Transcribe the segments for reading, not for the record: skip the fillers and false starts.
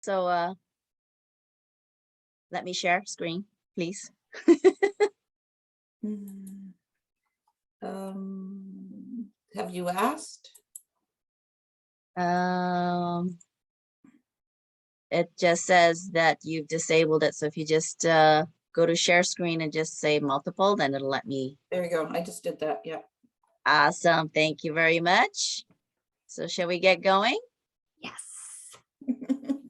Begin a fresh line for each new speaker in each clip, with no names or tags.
So let me share screen, please.
Have you asked?
It just says that you've disabled it. So if you just go to share screen and just say multiple, then it'll let me.
There you go. I just did that. Yeah.
Awesome. Thank you very much. So shall we get going?
Yes.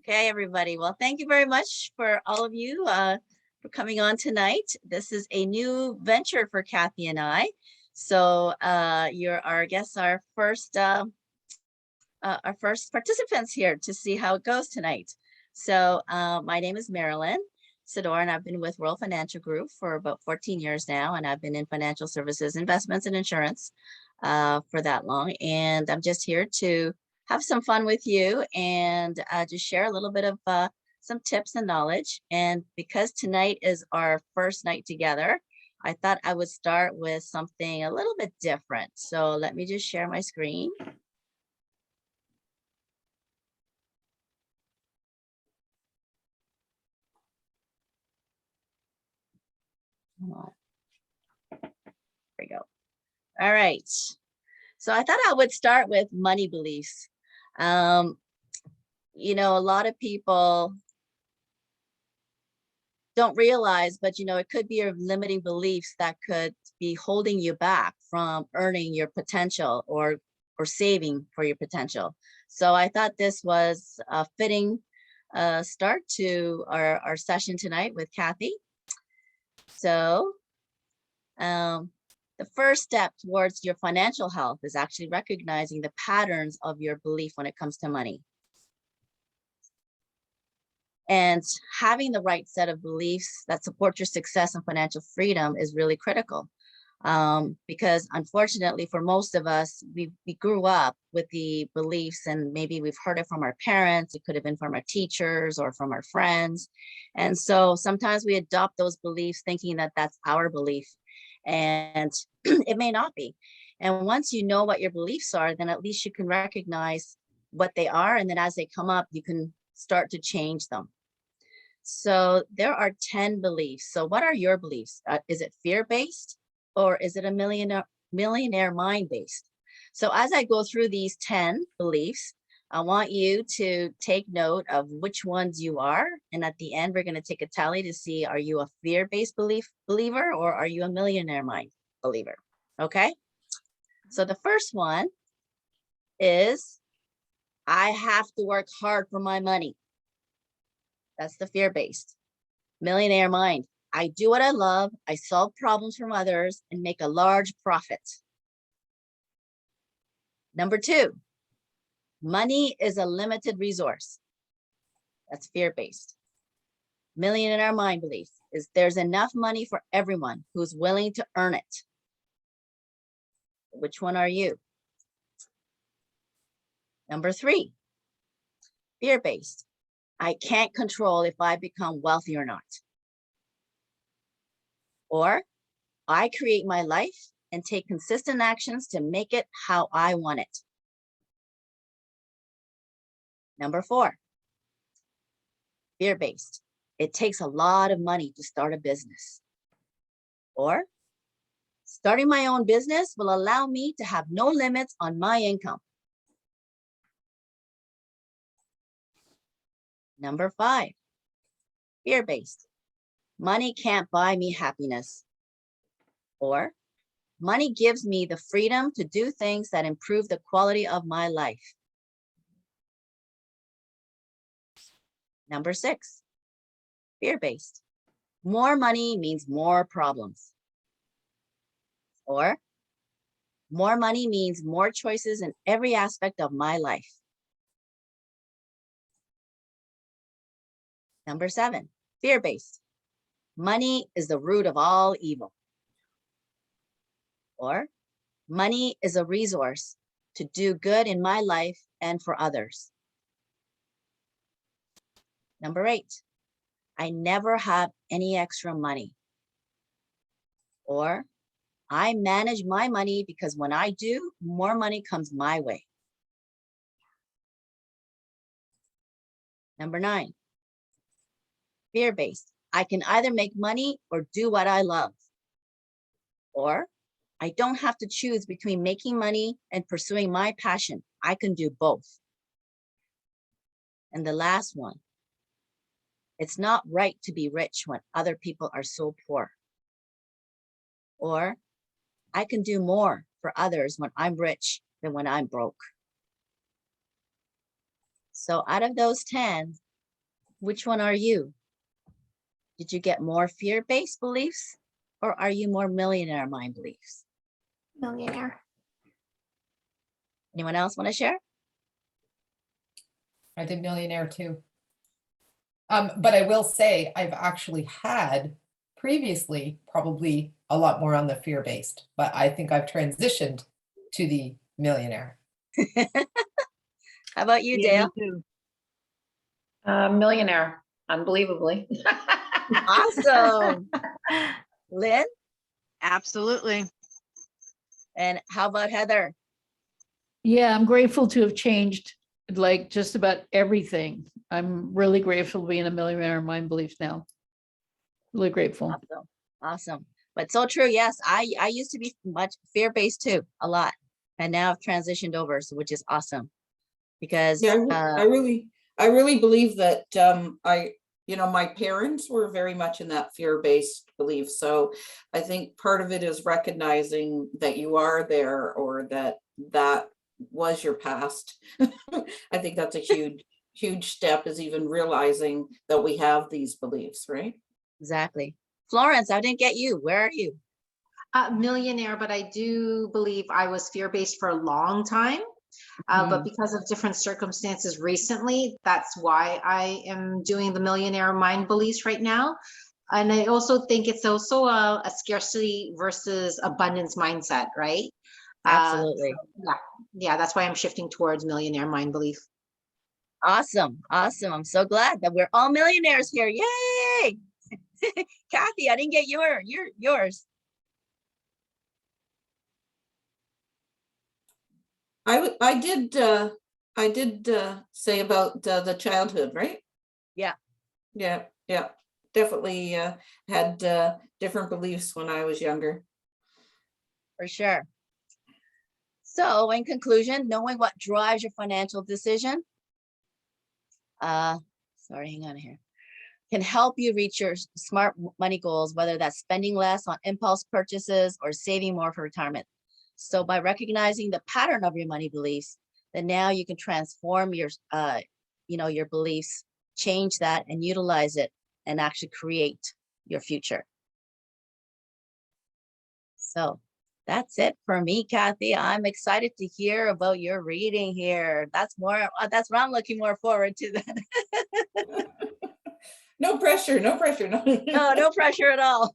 Okay, everybody. Well, thank you very much for all of you for coming on tonight. This is a new venture for Kathy and I. So you're our first participants here to see how it goes tonight. So my name is Marilyn Sidor, and I've been with World Financial Group for about 14 years now, and I've been in financial services, investments, and insurance for that long. And I'm just here to have some fun with you and just share a little bit of some tips and knowledge. And because tonight is our first night together, I thought I would start with something a little bit different. So let me just share my screen. There we go. All right. So I thought I would start with money beliefs. You know, a lot of people don't realize, but it could be your limiting beliefs that could be holding you back from earning your potential or saving for your potential. So I thought this was a fitting start to our session tonight with Kathy. So the first step towards your financial health is actually recognizing the patterns of your belief when it comes to money. And having the right set of beliefs that support your success and financial freedom is really critical. Because unfortunately, for most of us, we grew up with the beliefs, and maybe we've heard it from our parents. It could have been from our teachers or from our friends. And so sometimes we adopt those beliefs thinking that that's our belief, and it may not be. And once you know what your beliefs are, then at least you can recognize what they are. And then as they come up, you can start to change them. So there are 10 beliefs. So what are your beliefs? Is it fear-based, or is it a millionaire mind-based? So as I go through these 10 beliefs, I want you to take note of which ones you are. And at the end, we're going to take a tally to see, are you a fear-based believer, or are you a millionaire mind believer? Okay. So the first one is, I have to work hard for my money. That's the fear-based. Millionaire mind, I do what I love, I solve problems from others, and make a large profit. Number 2, money is a limited resource. That's fear-based. Millionaire mind belief is, there's enough money for everyone who's willing to earn it. Which one are you? Number 3, fear-based. I can't control if I become wealthy or not. Or, I create my life and take consistent actions to make it how I want it. Number 4, fear-based. It takes a lot of money to start a business. Or, starting my own business will allow me to have no limits on my income. Number 5, fear-based. Money can't buy me happiness. Or, money gives me the freedom to do things that improve the quality of my life. Number 6, fear-based. More money means more problems. Or, more money means more choices in every aspect of my life. Number 7, fear-based. Money is the root of all evil. Or, money is a resource to do good in my life and for others. Number 8, I never have any extra money. Or, I manage my money because when I do, more money comes my way. Number 9, fear-based. I can either make money or do what I love. Or I don't have to choose between making money and pursuing my passion. I can do both. And the last one, it's not right to be rich when other people are so poor. Or I can do more for others when I'm rich than when I'm broke. So out of those 10, which one are you? Did you get more fear-based beliefs, or are you more millionaire mind beliefs?
Millionaire.
Anyone else want to share?
I did millionaire too. But I will say I've actually had previously probably a lot more on the fear-based, but I think I've transitioned to the millionaire.
How about you,
Yeah, me
Dale?
too. Millionaire, unbelievably.
Awesome. Lynn?
Absolutely.
And how about Heather?
Yeah, I'm grateful to have changed like just about everything. I'm really grateful to be in a millionaire mind beliefs now. Really grateful.
Awesome. Awesome. But so true. Yes, I used to be much fear-based too, a lot. And now I've transitioned over, so which is awesome. Because
Yeah, I really believe that my parents were very much in that fear-based belief. So I think part of it is recognizing that you are there, or that was your past. I think that's a huge step, is even realizing that we have these beliefs, right?
exactly. Florence, I didn't get you. Where are you?
Millionaire, but I do believe I was fear-based for a long time. But because of different circumstances recently, that's why I am doing the millionaire mind beliefs right now. And I also think it's also a scarcity versus abundance mindset, right?
Absolutely.
Yeah, that's why I'm shifting towards millionaire mind belief.
Awesome. Awesome. I'm so glad that we're all millionaires here. Yay! Kathy, I didn't get yours.
I did say about the childhood, right?
Yeah.
Yeah, definitely had different beliefs when I was younger.
For sure. So in conclusion, knowing what drives your financial decision, sorry, hang on here, can help you reach your smart money goals, whether that's spending less on impulse purchases or saving more for retirement. So by recognizing the pattern of your money beliefs, then now you can transform your, your beliefs, change that and utilize it and actually create your future. So that's it for me, Kathy. I'm excited to hear about your reading here. That's what I'm looking more forward to then.
No pressure, no pressure. No,
No pressure at all.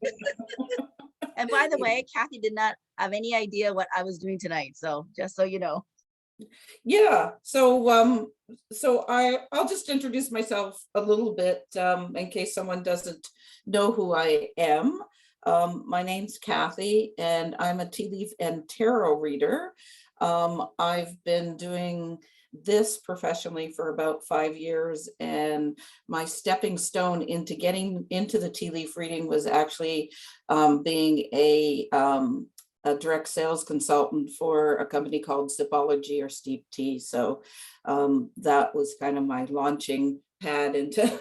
And by the way, Kathy did not have any idea what I was doing tonight. So just so you know.
Yeah, so I'll just introduce myself a little bit in case someone doesn't know who I am. My name's Kathy, and I'm a tea leaf and tarot reader. I've been doing this professionally for about 5 years, and my stepping stone into getting into the tea leaf reading was actually being a direct sales consultant for a company called Sipology or Steep Tea. So that was kind of my launching pad into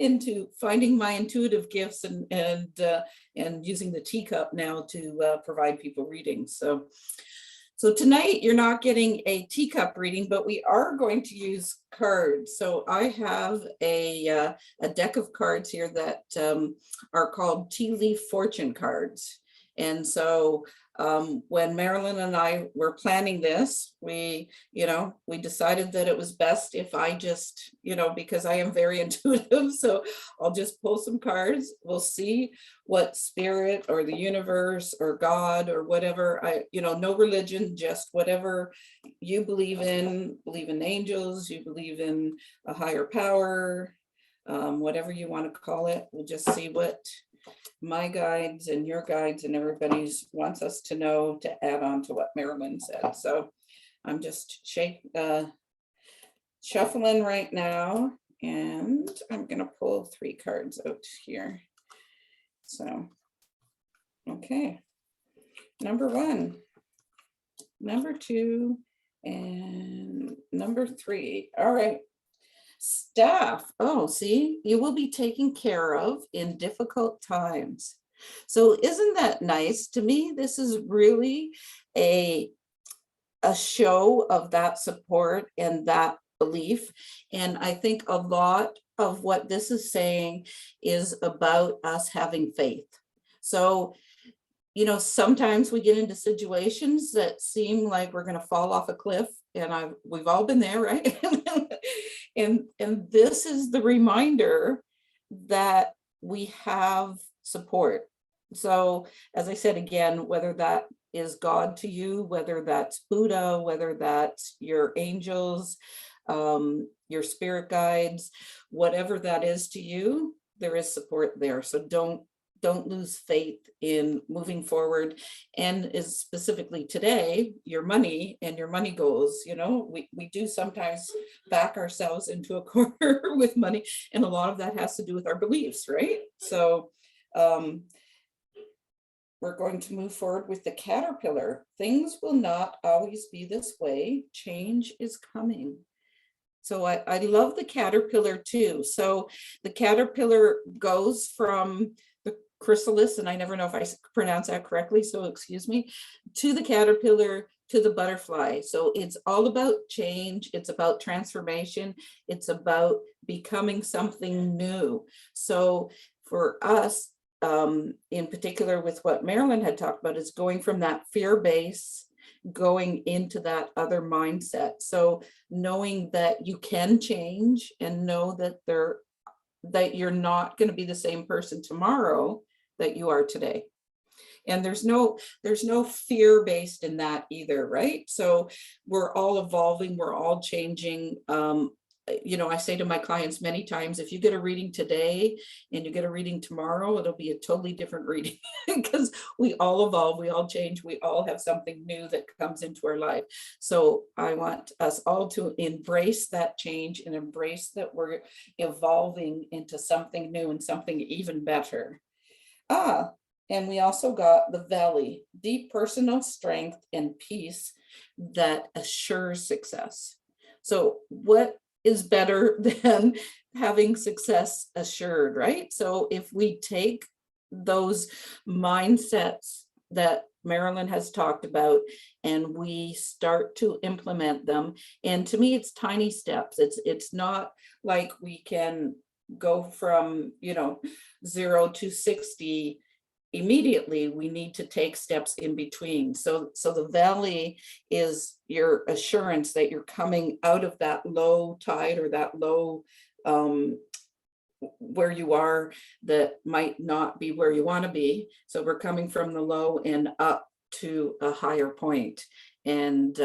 into finding my intuitive gifts and using the teacup now to provide people readings. So tonight you're not getting a teacup reading, but we are going to use cards. So I have a deck of cards here that are called tea leaf fortune cards. And so when Marilyn and I were planning this, we decided that it was best if I just, because I am very intuitive, so I'll just pull some cards. We'll see what spirit or the universe or God or whatever, no religion, just whatever you believe in angels, you believe in a higher power, whatever you want to call it. We'll just see what my guides and your guides and everybody's wants us to know to add on to what Marilyn said. So I'm just shuffling right now, And I'm gonna pull 3 cards out here. So, okay. Number 1, number 2, and number 3. All right. Staff. Oh, see, you will be taken care of in difficult times. So isn't that nice? To me, this is really a show of that support and that belief. And I think a lot of what this is saying is about us having faith. So, you know, sometimes we get into situations that seem like we're going to fall off a cliff, and we've all been there, right? and this is the reminder that we have support. So, as I said again, whether that is God to you, whether that's Buddha, whether that's your angels, your spirit guides, whatever that is to you, there is support there. So don't lose faith in moving forward, and is specifically today your money and your money goals. You know, we do sometimes back ourselves into a corner with money, and a lot of that has to do with our beliefs, right? So we're going to move forward with the caterpillar. Things will not always be this way. Change is coming. So I love the caterpillar too. So the caterpillar goes from the chrysalis, and I never know if I pronounce that correctly, so excuse me, to the caterpillar, to the butterfly. So it's all about change. It's about transformation. It's about becoming something new. So for us, in particular with what Marilyn had talked about, is going from that fear base, going into that other mindset. So knowing that you can change, and know that you're not going to be the same person tomorrow that you are today. And there's no fear based in that either, right? So we're all evolving, we're all changing. You know, I say to my clients many times, if you get a reading today and you get a reading tomorrow, it'll be a totally different reading because we all evolve, we all change, we all have something new that comes into our life. So I want us all to embrace that change and embrace that we're evolving into something new and something even better. And we also got the valley, deep personal strength and peace that assures success. So what is better than having success assured, right? So if we take those mindsets that Marilyn has talked about and we start to implement them, and to me it's tiny steps. It's not like we can go from 0 to 60 immediately. We need to take steps in between. So the valley is your assurance that you're coming out of that low tide, or that low where you are that might not be where you want to be. So we're coming from the low and up to a higher point, and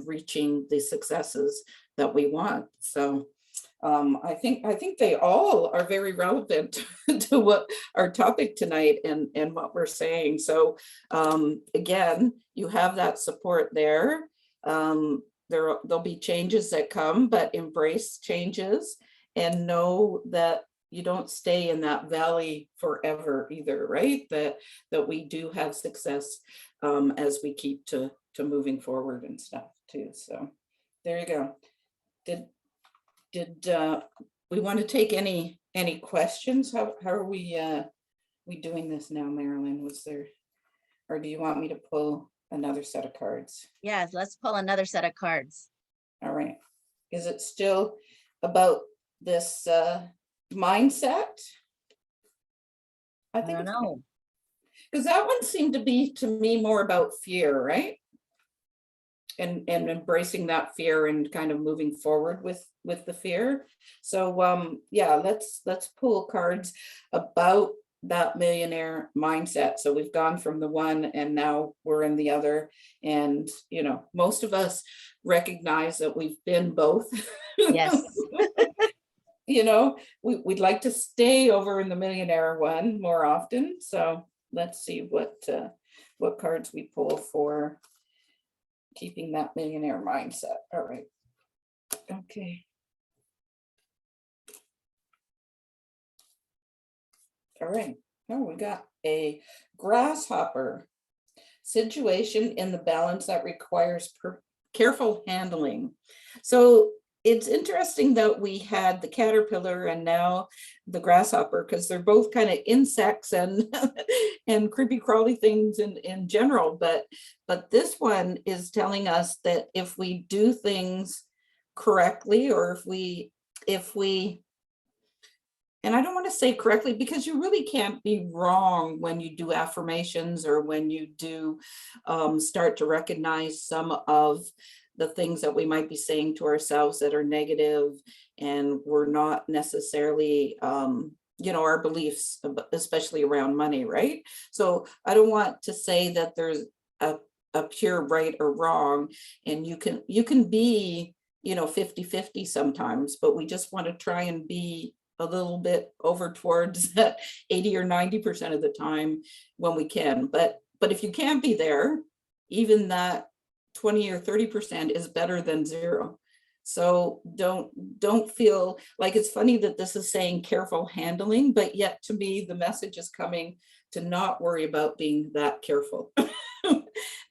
reaching the successes that we want. So I think they all are very relevant to what our topic tonight and what we're saying. So again, you have that support there. There'll be changes that come, but embrace changes and know that you don't stay in that valley forever either, right? That we do have success as we keep to moving forward and stuff too. So there you go. Did we want to take any questions? How are we doing this now, Marilyn? Was there, or do you want me to pull another set of cards?
Yes, let's pull another set of cards.
All right. Is it still about this mindset?
I don't know.
Because that one seemed to be, to me, more about fear, right? And embracing that fear and kind of moving forward with the fear. So yeah, let's pull cards about that millionaire mindset. So we've gone from the one and now we're in the other. And most of us recognize that we've been both.
Yes.
We'd like to stay over in the millionaire one more often. So let's see what cards we pull for keeping that millionaire mindset. All right. Okay. All right. Oh, we got a grasshopper. Situation in the balance that requires careful handling. So it's interesting that we had the caterpillar and now the grasshopper, because they're both kind of insects and and creepy crawly things in general. But this one is telling us that if we do things correctly, or if we and I don't want to say correctly, because you really can't be wrong when you do affirmations, or when you do start to recognize some of the things that we might be saying to ourselves that are negative, and we're not necessarily, our beliefs, especially around money, right? So I don't want to say that there's a pure right or wrong, and you can be, 50-50 sometimes, but we just want to try and be a little bit over towards that 80 or 90% of the time when we can. But if you can't be there, even that 20 or 30% is better than zero. So don't feel like, it's funny that this is saying careful handling, but yet to me, the message is coming to not worry about being that careful,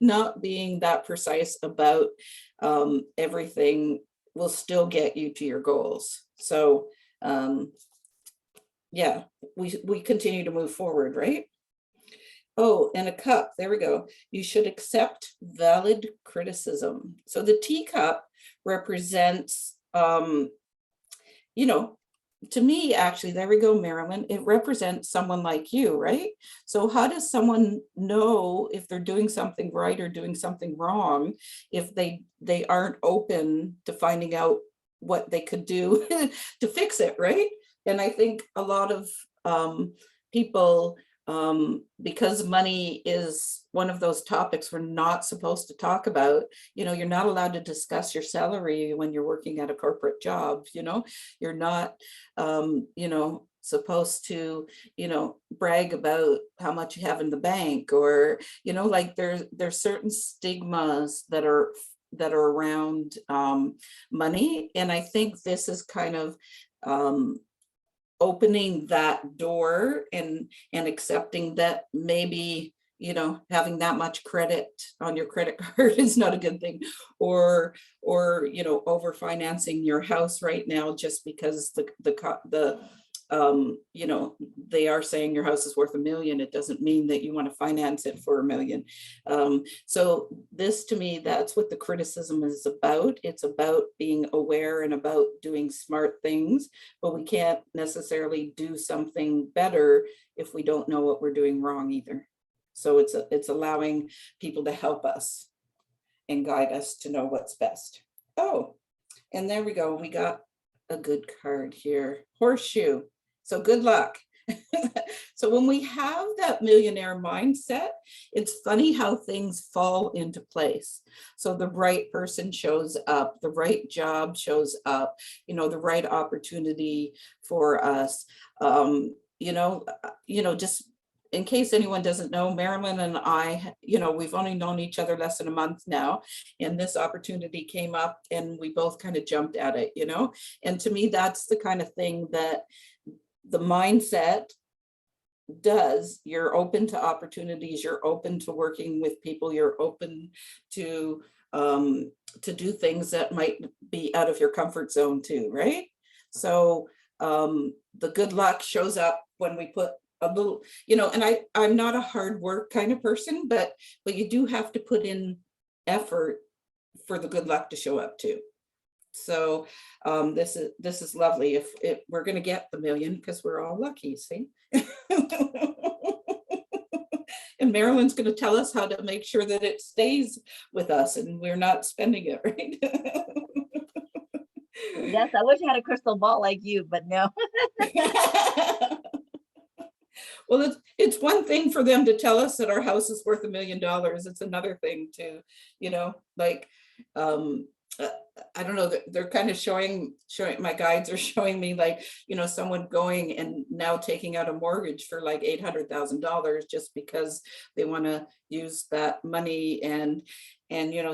not being that precise about everything will still get you to your goals. So yeah, we continue to move forward, right? Oh, and a cup, there we go. You should accept valid criticism. So the teacup represents, to me, actually, there we go, Marilyn, it represents someone like you, right? So how does someone know if they're doing something right or doing something wrong if they aren't open to finding out what they could do to fix it, right? And I think a lot of people, because money is one of those topics we're not supposed to talk about, you're not allowed to discuss your salary when you're working at a corporate job, you're not, supposed to, brag about how much you have in the bank, or, like there's certain stigmas that are around money. And I think this is kind of opening that door and accepting that maybe, having that much credit on your credit card is not a good thing, or over financing your house right now just because they are saying your house is worth $1 million. It doesn't mean that you want to finance it for $1 million. So this, to me, that's what the criticism is about. It's about being aware and about doing smart things, but we can't necessarily do something better if we don't know what we're doing wrong either. So it's allowing people to help us and guide us to know what's best. Oh, and there we go. We got a good card here. Horseshoe. So good luck. So when we have that millionaire mindset, it's funny how things fall into place. So the right person shows up, the right job shows up, the right opportunity for us. Just in case anyone doesn't know, Marilyn and I, we've only known each other less than a month now, and this opportunity came up and we both kind of jumped at it, and to me, that's the kind of thing that the mindset does. You're open to opportunities, you're open to working with people, you're open to do things that might be out of your comfort zone too, right? So the good luck shows up when we put a little, and I'm not a hard work kind of person, but you do have to put in effort for the good luck to show up too. So this is lovely. If we're going to get the $1 million, because we're all lucky, see. And Marilyn's going to tell us how to make sure that it stays with us and we're not spending it, right?
Yes, I wish I had a crystal ball like you, but no.
Well, it's one thing for them to tell us that our house is worth $1 million. It's another thing to, I don't know, they're kind of showing my guides are showing me like, someone going and now taking out a mortgage for like $800,000 just because they want to use that money. And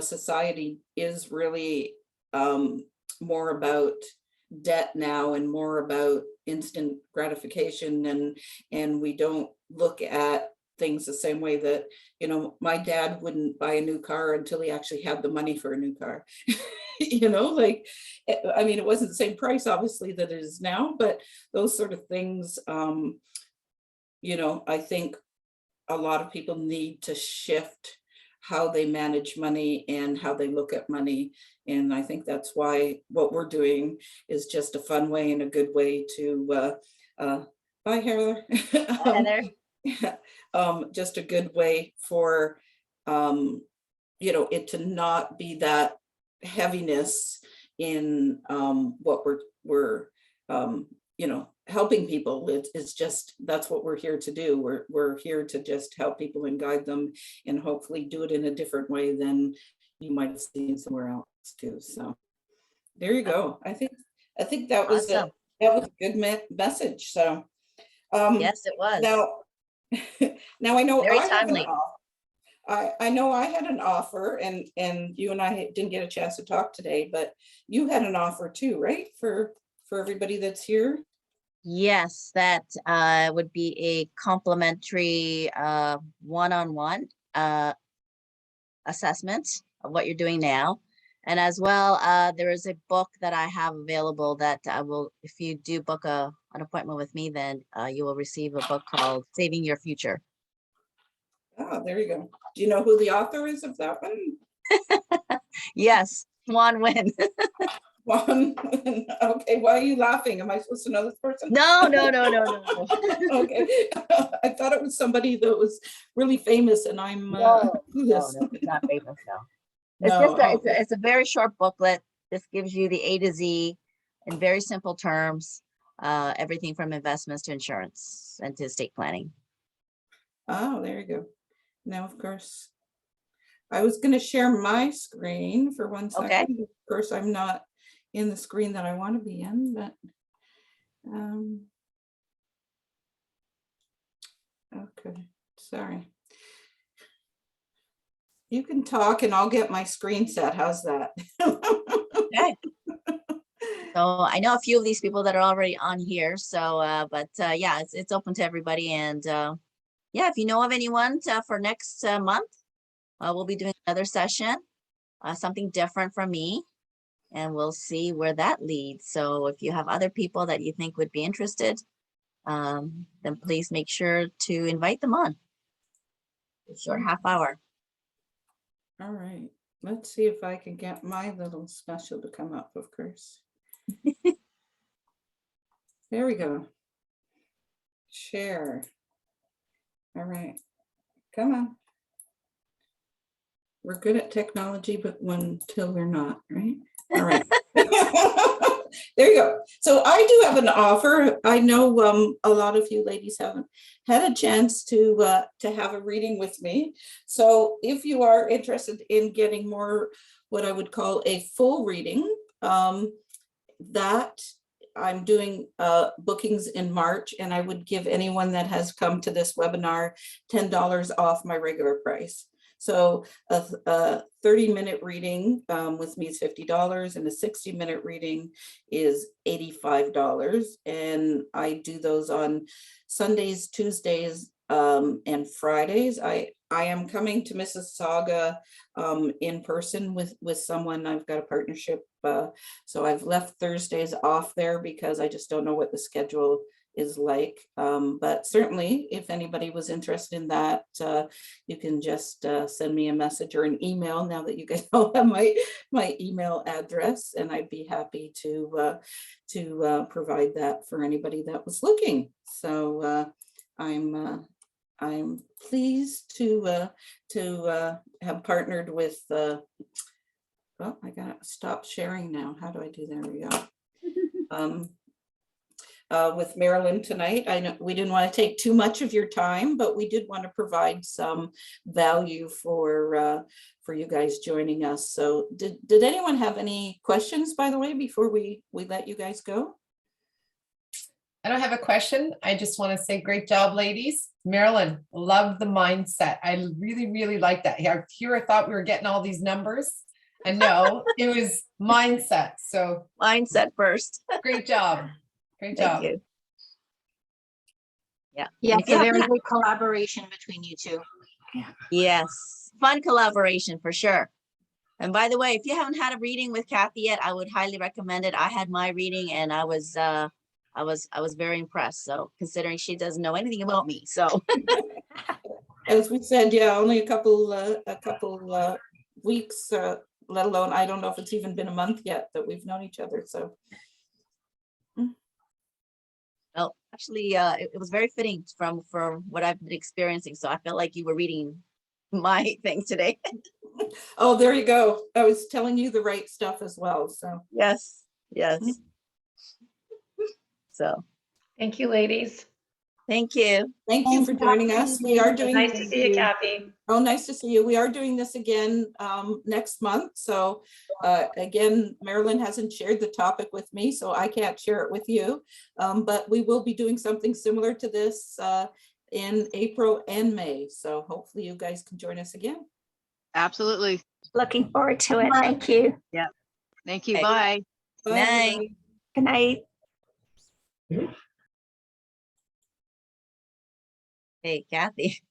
society is really more about debt now and more about instant gratification, and we don't look at things the same way that, you know, my dad wouldn't buy a new car until he actually had the money for a new car. You know, like, I mean, it wasn't the same price, obviously, that it is now, but those sort of things, you know, I think a lot of people need to shift how they manage money and how they look at money. And I think that's why what we're doing is just a fun way and a good way to, bye, Heather.
Heather.
Just a good way for, you know, it to not be that heaviness in what we're you know, helping people. It's just, that's what we're here to do. We're here to just help people and guide them, and hopefully do it in a different way than you might have seen somewhere else too. So there you go. I think that was
Awesome.
a good message. So
Yes, it was.
now I know
Very
I have an
timely.
I know I had an offer, and you and I didn't get a chance to talk today, but you had an offer too, right? For everybody that's here.
Yes, that would be a complimentary one-on-one assessment of what you're doing now. And as well, there is a book that I have available that I will, if you do book an appointment with me, then you will receive a book called Saving Your Future.
Oh, there you go. Do you know who the author is of that one?
Yes, Swan Win.
One. Okay, why are you laughing? Am I supposed to know this person?
No.
Okay. I thought it was somebody that was really famous, and I'm
No,
clueless.
it's not famous, no.
No,
It's a very short booklet. This gives you the A to Z in very simple terms, everything from investments to insurance and to estate planning.
oh, there you go. Now, of course, I was going to share my screen for 1 second.
Okay.
Of course, I'm not in the screen that I want to be in, but okay, sorry. You can talk and I'll get my screen set. How's that?
Okay. So I know a few of these people that are already on here. So, but yeah, it's open to everybody. And yeah, if you know of anyone for next month, we'll be doing another session, something different from me, and we'll see where that leads. So if you have other people that you think would be interested, then please make sure to invite them on. A short half hour.
All right, let's see if I can get my little special to come up, of course. There we go. Share. All right, come on. We're good at technology, but until we're not, right? All right. There you go. So I do have an offer. I know a lot of you ladies haven't had a chance to have a reading with me. So if you are interested in getting more, what I would call a full reading, that I'm doing bookings in March, and I would give anyone that has come to this webinar $10 off my regular price. So a 30-minute reading with me is $50, and a 60-minute reading is $85. And I do those on Sundays, Tuesdays, and Fridays. I am coming to Mississauga in person with someone. I've got a partnership. So I've left Thursdays off there because I just don't know what the schedule is like. But certainly if anybody was interested in that, you can just send me a message or an email now that you guys all have my email address, and I'd be happy to provide that for anybody that was looking. So I'm pleased to have partnered with well, I gotta stop sharing now. How do I do? There we go. With Marilyn tonight. I know we didn't want to take too much of your time, but we did want to provide some value for you guys joining us. So did anyone have any questions, by the way, before we let you guys go?
I don't have a question. I just want to say great job, ladies. Marilyn, love the mindset. I really, really like that. Here I thought we were getting all these numbers. And no, it was mindset. So
Mindset first.
great job. Great
Thank
job.
you. Yeah.
Yeah,
And if
it's
you
a
haven't
very
had-
good collaboration between you two.
Yes, fun collaboration for sure. And by the way, if you haven't had a reading with Kathy yet, I would highly recommend it. I had my reading and I was very impressed. So considering she doesn't know anything about me, so
As we said, yeah, only a couple weeks, let alone, I don't know if it's even been a month yet that we've known each other, so.
well, actually, it was very fitting from what I've been experiencing. So I felt like you were reading my thing today.
Oh, there you go. I was telling you the right stuff as well, so.
Yes, yes. So
Thank you, ladies.
thank you.
Thank you for joining us. We are doing.
Nice to see you, Kathy.
Oh, nice to see you. We are doing this again next month. So again, Marilyn hasn't shared the topic with me, so I can't share it with you. But we will be doing something similar to this in April and May. So hopefully you guys can join us again.
Absolutely.
Looking forward to it. Thank you.
Thank you.
Okay.
Bye.
Bye,
Night.
everybody.
Good night.
Hey, Kathy.